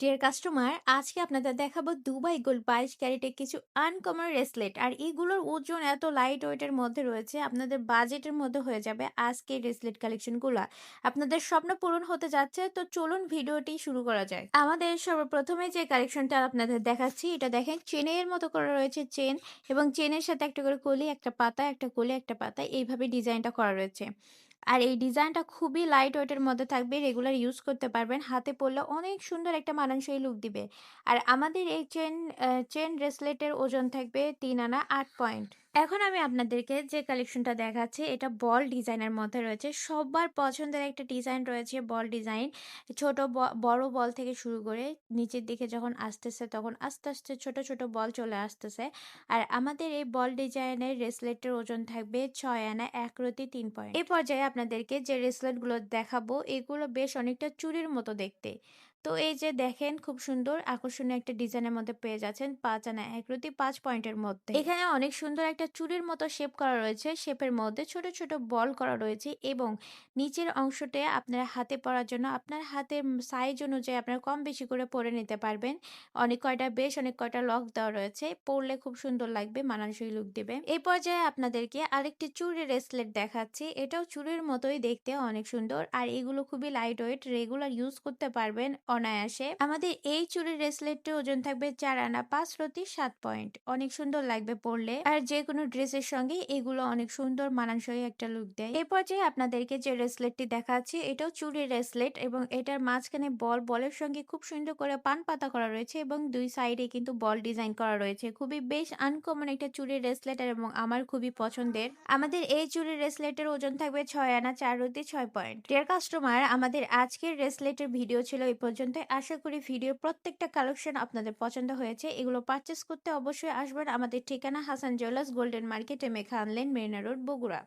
Deer customer, আজকে আপনাদের দেখাবো দুবাই গোল্ড 22 ক্যারেটের কিছু আনকমন রেসলেট। আর এগুলোর ওজন এত লাইট ওয়েটের মধ্যে রয়েছে, আপনাদের বাজেটের মধ্যে হয়ে যাবে আজকের রেসলেট কালেকশনগুলো। আপনাদের স্বপ্ন পূরণ হতে যাচ্ছে, তো চলুন ভিডিওটি শুরু করা যায়। আমাদের সর্বপ্রথমে যে কালেকশনটা আপনাদের দেখাচ্ছি, এটা দেখেন চেনের মতো করা রয়েছে চেন, এবং চেনের সাথে একটা করে কলি, একটা পাতা, একটা কলি, একটা পাতা, এইভাবে ডিজাইনটা করা রয়েছে। আর এই ডিজাইনটা খুবই লাইট ওয়েটের মধ্যে থাকবে, রেগুলার ইউজ করতে পারবেন, হাতে পরলে অনেক সুন্দর একটা মানানসই লুক দিবে। আর আমাদের এই চেন ব্রেসলেটের ওজন থাকবে ৩ আনা ৮ পয়েন্ট। এখন আমি আপনাদেরকে যে কালেকশনটা দেখাচ্ছি, এটা বল ডিজাইনের মধ্যে রয়েছে। সবার পছন্দের একটা ডিজাইন রয়েছে, বল ডিজাইন। ছোট বড় বল থেকে শুরু করে নিচের দিকে যখন আসতেছে, তখন আস্তে আস্তে ছোট ছোট বল চলে আসতেছে। আর আমাদের এই বল ডিজাইনের রেসলেটের ওজন থাকবে ৬ আনা ১ রতি ৩ পয়েন্ট। এই পর্যায়ে আপনাদেরকে যে রেসলেটগুলো দেখাবো, এগুলো বেশ অনেকটা চুড়ির মতো দেখতে। তো এই যে দেখেন, খুব সুন্দর আকর্ষণীয় একটা ডিজাইনের মধ্যে পেয়ে যাচ্ছেন ৫ আনা ১ রতি ৫ পয়েন্টের মধ্যে। এখানে অনেক সুন্দর একটা চুড়ির মতো শেপ করা রয়েছে, শেপের মধ্যে ছোট ছোট বল করা রয়েছে, এবং নিচের অংশতে আপনার হাতে পরার জন্য আপনার হাতের সাইজ অনুযায়ী আপনারা কম বেশি করে পরে নিতে পারবেন। অনেক কয়টা লক দেওয়া রয়েছে। পরলে খুব সুন্দর লাগবে, মানানসই লুক দিবে। এই পর্যায়ে আপনাদেরকে আরেকটি চুড়ির রেসলেট দেখাচ্ছি। এটাও চুড়ির মতোই দেখতে, অনেক সুন্দর। আর এগুলো খুবই লাইট ওয়েট, রেগুলার ইউজ করতে পারবেন অনায়াসে। আমাদের এই চুড়ির রেসলেটটির ওজন থাকবে ৪ আনা ৫ রতি ৭ পয়েন্ট। অনেক সুন্দর লাগবে পরলে। আর যে কোনো ড্রেসের সঙ্গে এগুলো অনেক সুন্দর মানানসই একটা লুক দেয়। এই পর্যায়ে আপনাদেরকে যে রেসলেটটি দেখাচ্ছি, এটাও চুড়ির রেসলেট, এবং এটার মাঝখানে বলের সঙ্গে খুব সুন্দর করে পান পাতা করা রয়েছে, এবং দুই সাইডে কিন্তু বল ডিজাইন করা রয়েছে। খুবই বেশ আনকমন একটা চুড়ির রেসলেট, এবং আমার খুবই পছন্দের। আমাদের এই চুড়ির রেসলেটের ওজন থাকবে ৬ আনা ৪ রতি ৬ পয়েন্ট। ডিয়ার কাস্টমার, আমাদের আজকের রেসলেটের ভিডিও ছিল এই পর্যন্ত। আশা করি ভিডিওর প্রত্যেকটা কালেকশন আপনাদের পছন্দ হয়েছে। এগুলো পারচেস করতে অবশ্যই আসবেন আমাদের ঠিকানা Hasan jewellers, golden market, Megha lane, Marina road, Bogura.